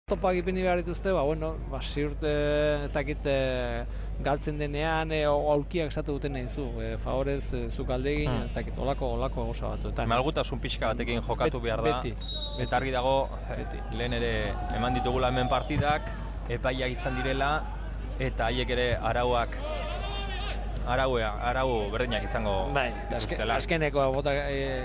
topak ipini behar dituzte, bueno, ziurte ez dakit galtzen denean, aulkiak esatu duten nahi zu, favorez zuk aldegin, ez dakit, olako gauza batuetan. Malgutasun pixka batekin jokatu behar da. Eta argi dago, lehen ere eman ditugula hemen partidak, epaiak izan direla, eta haiek ere arau berdinak izango dituztela. Azkeneko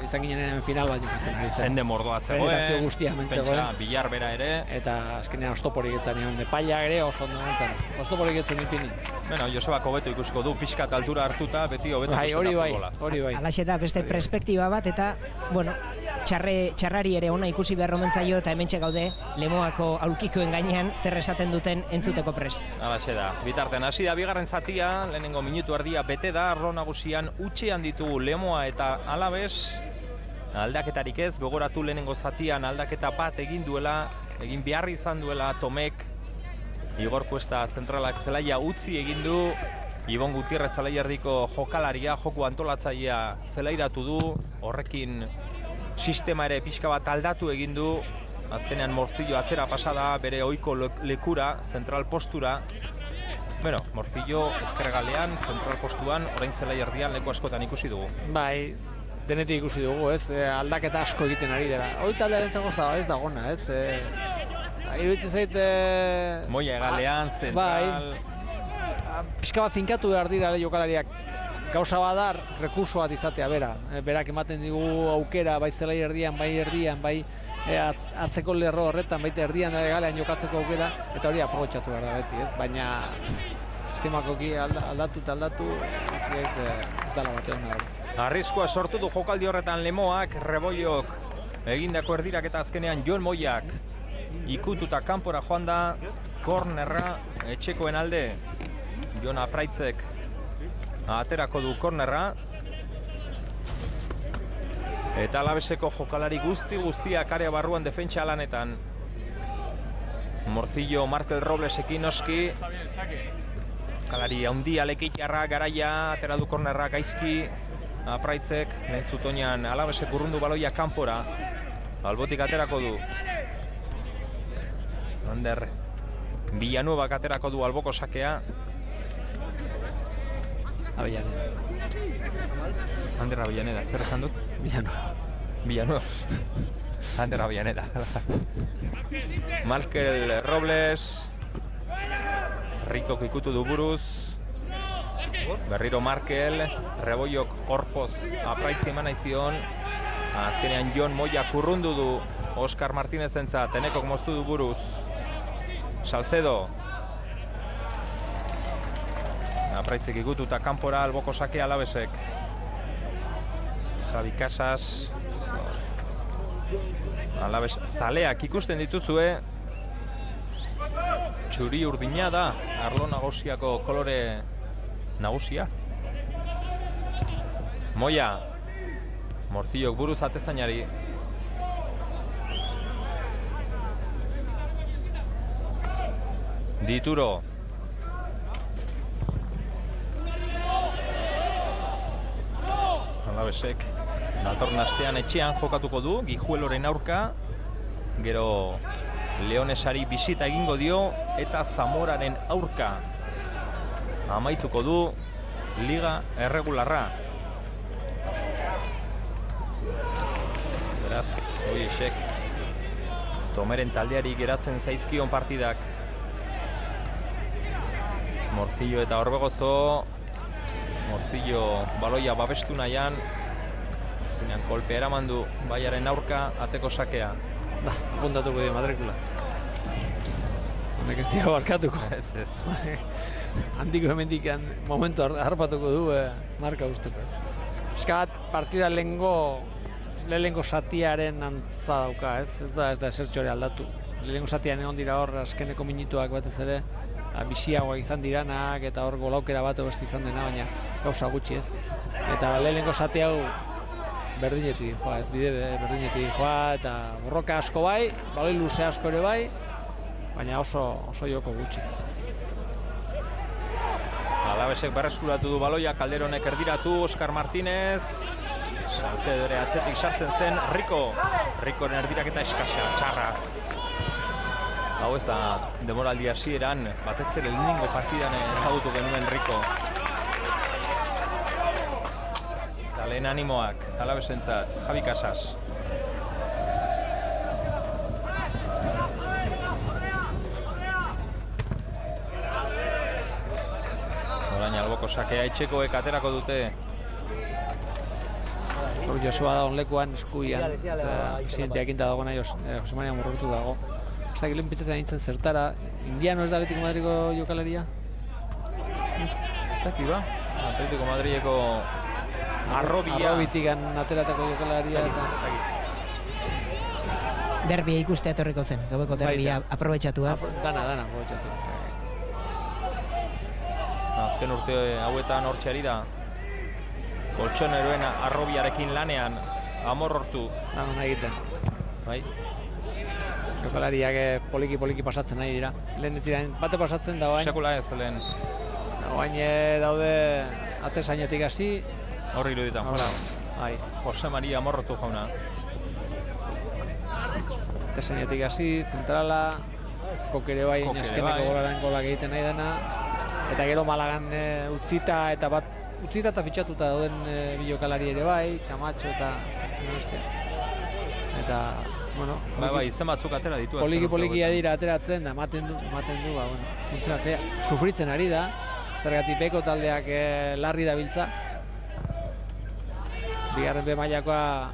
izan ginen final bat ikutzen ari zen. Jende mordoa zegoen, pentsa, Bilar bera ere. Eta azkenean ostoporik etzan nion, epaiak ere oso ondo gontzen. Ostoporik etzun ipini. Bueno, Josebak hobeto ikusiko du, pixkat altura hartuta, beti hobeto ikusten da futbola. Hori bai. Alaxe da, beste perspektiba bat, eta, bueno, txarrari ere ona ikusi behar omen zaio, eta hementxe gaude, Lemoako aulkikoen gainean zer esaten duten entzuteko prest. Alaxe da, bitartean hasi da bigarren zatia, lehenengo minutu erdia bete da, arlo nagusian utxean ditugu Lemoa eta Alabes, aldaketarik ez, gogoratu lehenengo zatian aldaketa bat egin behar izan duela Tomek, Igor Cuesta zentralak zelaia utzi egin du, Ibon Gutierrez zelaiardiko jokalaria, joku antolatzailea zelairatu du, horrekin sistema ere pixka bat aldatu egin du, azkenean Morcillo atzera pasada bere ohiko lekura, zentral postura. Bueno, Morcillo ezkergalean, zentral postuan, orain zelaiardian leku askotan ikusi dugu. Bai, denetik ikusi dugu, ez? Aldaketa asko egiten ari dela. Hori taldearen txago ez da gona, ez? Iruditzen zait... Moia egalean, zentral... Pixka bat finkatu behar dira jokalariak. Gauza badar, rekurso bat izatea bera. Berak ematen digu aukera, bai zelaiardian, bai atzeko lerro horretan, baita erdian galean jokatzeko aukera, eta hori aprobetxatu behar da beti, ez? Baina sistemakoki aldatu, ez dala batean da. Arriskua sortu du jokaldi horretan Lemoak, Rebollok egindako erdirak eta azkenean Jon Moiak ikututa kanpora joan da, kornerra etxekoen alde, Jon Apraitzek aterako du kornerra, eta Alabeseko jokalari guztiak area barruan defentsa lanetan. Morcillo, Markel Roblesekin noski. Jokalari handia Lekeitarra, Garaia, atera du kornerra gaizki. Apraitzek, lehen zutoinan Alabesek urrundu baloia kanpora. Albotik aterako du. Ander Villanueva aterako du alboko sakea. Avellaneda. Ander Avellaneda, zer esan dut? Villanueva. Ander Avellaneda. Markel Robles. Rikok ikutu du buruz. Berriro Markel. Rebollok Orpoz Apraitzi eman aizion. Azkenean Jon Moiak urrundu du Oskar Martinez entzat. Enekok moztu du buruz. Salcedo. Apraitzik ikututa kanpora alboko sake Alabesek. Javi Casas. Alabes zaleak ikusten dituzue. Txuri urdina da arlo nagusiako kolore nagusia. Moia. Morcillok buruz atezainari. Dituro. Alabesek datorren astean etxean jokatuko du, Gijueloren aurka, gero Leonesari bisita egingo dio, eta Zamoraren aurka amaituko du Liga erregularra. Beraz, Oiesek Tomeren taldeari geratzen zaizkion partidak. Morcillo eta Orbegozo. Morcillo baloia babestu nahian. Azkenean kolpea eraman du baiaren aurka, ateko sakea. Apuntatuko dio matrikula. Honek ez dira barkatuko. Ez. Handiko hemendik momentu harpatuko du marka gustuko. Piskat partida lehengo satiaren antza dauka, ez da esertxore aldatu. Lehengo satian egon dira hor azkeneko minutuak batez ere, biziagoak izan diranak eta hor golaukera bat beste izan dena, baina gauza gutxi ez. Eta lehenengo zati hau berdinetik joa, ez bide berdinetik joa, eta borroka asko bai, baloi luze asko ere bai, baina oso joko gutxi. Alabesek berreskuratu du baloia, Calderonek erdiratu, Oskar Martinez. Salcedo ere atzetik sartzen zen, Rikoren erdiraketa eskasa, txarra. Hau ez da demoraldi hasieran, batez ere lehenengo partidan ezagutu genuen Rico. Eta lehen animoak, Alabesentzat, Javi Casas. Orain alboko sakea etxekoek aterako dute. Josua da onlekuan eskuian, presidenteak inta dago nahi Jose Maria Morrotu dago. Ez da gilen pitzatzen nintzen zertara, Indiano ez da Atletico Madriko jokalaria? Ez daki ba, Atletico Madrileko Arrobitik ateratako jokalaria. Derbia ikustea etorriko zen, gaueko derbia aprobetxatuaz. Dana aprobetxatu. Azken urte hauetan hortxe ari da. Koltsoneroen Arrobiarekin lanean, amorrortu. Danon egiten. Bai. Jokalariak poliki pasatzen nahi dira. Lehen ez ziren, bate pasatzen da bain. Sekula ez lehen. Bain daude atesainetik hasi. Horri iruditan, jona. Bai. Jose Maria amorrotu jauna. Atesainetik hasi, zentrala, kokere bai, eskeneko golaren golak egiten nahi dena. Eta gero Malagan utzita eta fitxatuta dauden bi jokalari ere bai, Camacho eta eta, bueno... Bai, izen batzuk atera ditu. Poliki dira ateratzen da, ematen du, funtzionatzea. Sufritzen ari da, zergatik beko taldeak larri dabiltza. Bigarren B mailakoa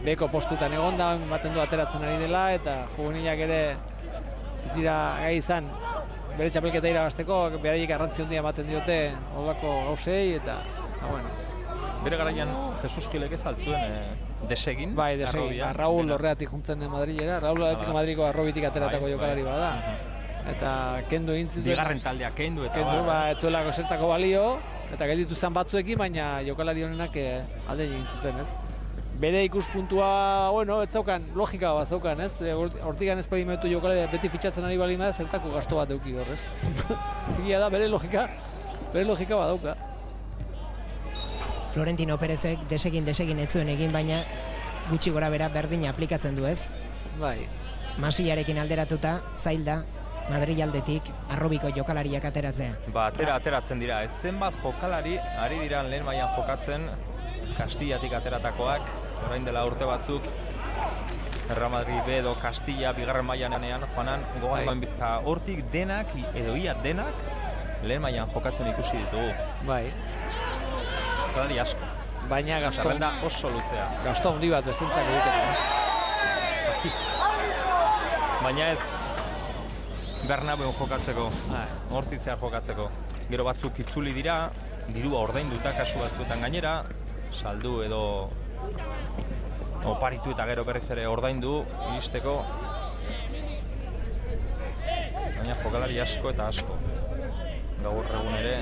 beko postutan egon da, ematen du ateratzen ari dela, eta juvenilak ere ez dira gai izan. Bere txapelketa irabazteko, beraiek garrantzi handia ematen diote holako gauzei, eta bueno. Bere garaian Jesus Gilek ez altzuen desegin? Bai, desegin. Raúl horreatik juntzen Madrilera, Raúl Atletico Madriko Arrobitik ateratako jokalari bada. Eta kendu egin zuten. Bigarren taldea kendu eta ez zuelako zertako balio, eta gelditu zen batzuekin, baina jokalari honenak alde egin zuten, ez? Bere ikuspuntua, bueno, ez zaukan, logika bat zaukan, ez? Hortikan esperimentu jokalari beti fitxatzen ari bali da, zertako gasto bat eduki horrez. Egia da, bere logika bat dauka. Florentino Perezek desegin ez zuen egin, baina gutxi gora bera berdina aplikatzen du, ez? Bai. Masillarekin alderatuta, zail da, Madrid aldetik Arrobiko jokalariak ateratzea. Ba, ateratzen dira, ez zenbat jokalari ari diran lehen mailan jokatzen Kastillatik ateratakoak, orain dela urte batzuk Real Madrid B edo Castilla bigarren mailanean joanan gogoan eta hortik denak edo ia denak lehen mailan jokatzen ikusi ditugu. Bai. Jokalari asko. Baina zerrenda oso luzea. Gasto handi bat bestentzak egiteko. Baina ez Bernabeun jokatzeko, Hortitzean jokatzeko. Gero batzuk itzuli dira, dirua ordainduta kasu batzuetan gainera, saldu edo oparitu eta gero berriz ere ordaindu iristeko. Baina jokalari asko eta asko. Gaur egun ere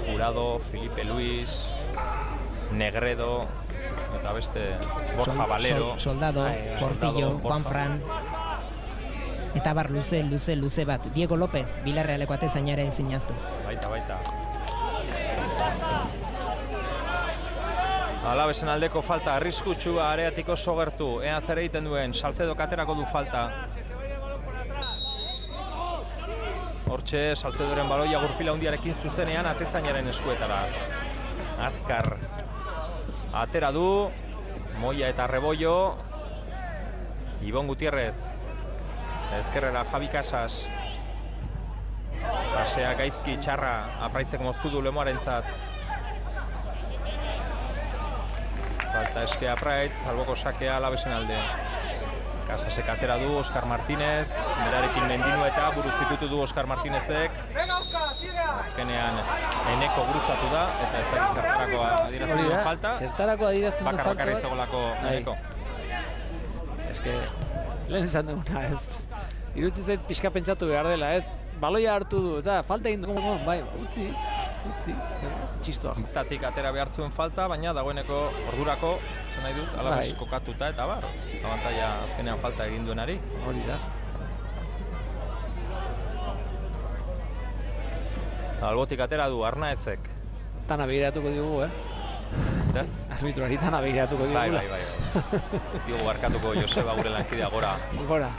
Jurado, Felipe Luis, Negredo eta beste Borja Valero, Soldado, Portillo, Juanfran eta bar luze bat. Diego López, Villarrealeko atezainaren zinaztu. Baita. Alabesen aldeko falta, arriskutsua areatik oso gertu. Ea zer egiten duen, Salcedo katerako du falta. Hortxe, Salcedoren baloia gurpila hundiarekin zuzenean atezainaren eskuetara. Azkar atera du, Moya eta Rebollo. Ibon Gutierrez. Ezkerrera Javi Casas. Pasea gaizki txarra apraitzek moztu du Lemoarentzat. Falta eske apraitz, alboko sakea Alabesen alde. Casasek atera du Oscar Martínez, berarekin Mendinu eta buruz ikutu du Oscar Martínezek. Azkenean Eneko gurutzatu da eta ez da zertarako adierazten duen falta. Zertarako adierazten duen falta. Bakarri zegolako Eneko. Eske, lehen esan duguna ez. Irutzi zait pixka pentsatu behar dela ez. Baloia hartu du eta falta egin dugu, bai, utzi. Txistoa. Tatik atera behar zuen falta, baina dagoeneko ordurako, zen nahi dut, Alabes kokatuta eta bar. Abantaia azkenean falta egin duenari. Hori da. Albotik atera du, Arnaezek. Tana begiratuko digugu, Zer? Arbitroari tana begiratuko digugu. Bai. Diogu barkatuko Joseba gure lankidea gora. Gora.